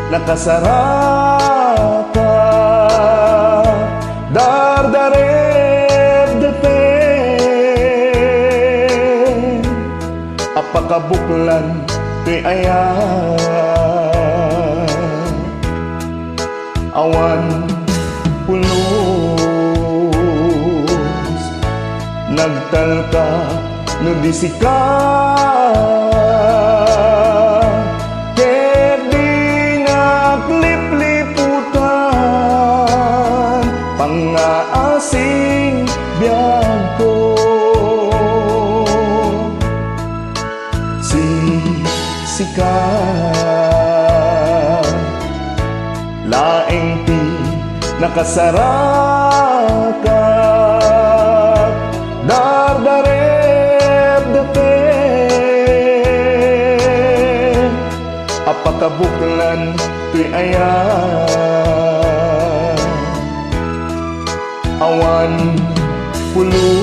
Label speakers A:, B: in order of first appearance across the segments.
A: nakasarata dardareb daten apakabuklan to'y ayan awan pulos nagtalka no disika ket di naglipliputan pangaasing biyag ko sika laeng ti nakasaraka dardareb daten apakabuklan to'y ayan awan pulos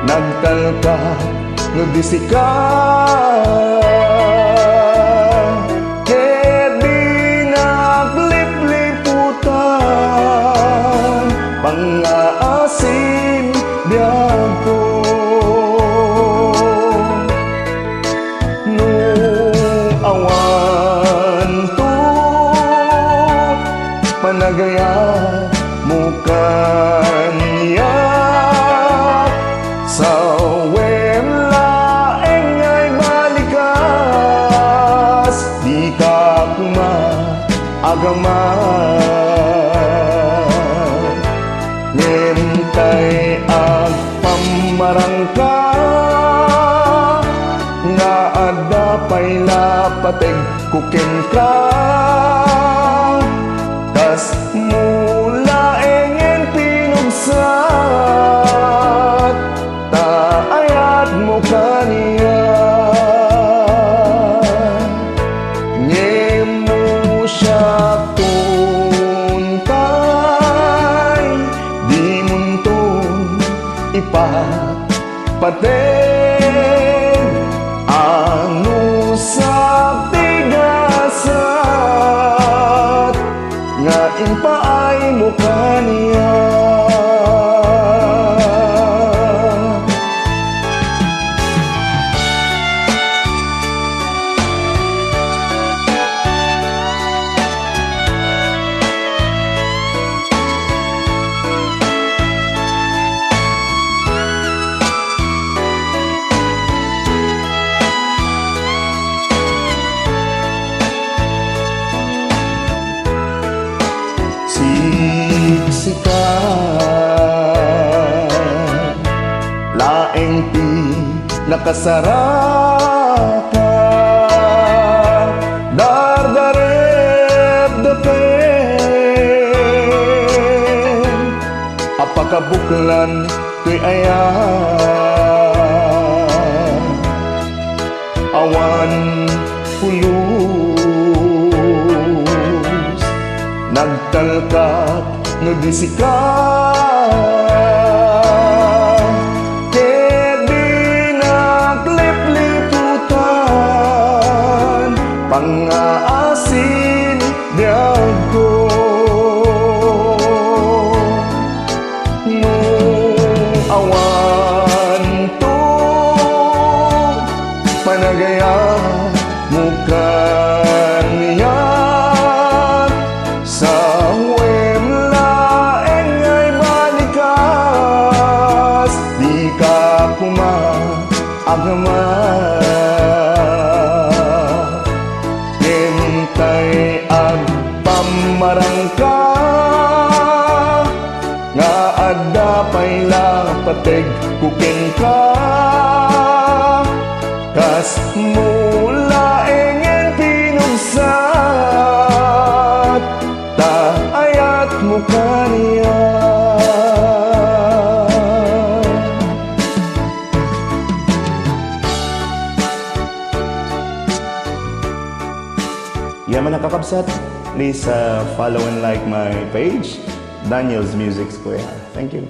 A: nagtalka no disika ket di naglipliputan pangaasin biyag ko no awan to panagaya mo kaniya sa agaman ngentay ag pamarangka nga adda pay lapateg kuken ka tas mula engen pinugsat taayat mo kaniya ipateng anu sa tigasat nga impaay mo kaniya siksikan laeng ti nakasarata dardareb daten apakabuklan to'y ayan awan pulos nagtalkat no disika ket di naglipliputan pangaasin biyag ko no awan to panagaya mo kaniya sa agaman ngentay ag pamarangka nga adda pay lapateg kuken ka kas mula engen pinugsat taayat mo kaniya mga kakabsat, please follow and like my page, Daniel's Music Square. Thank you.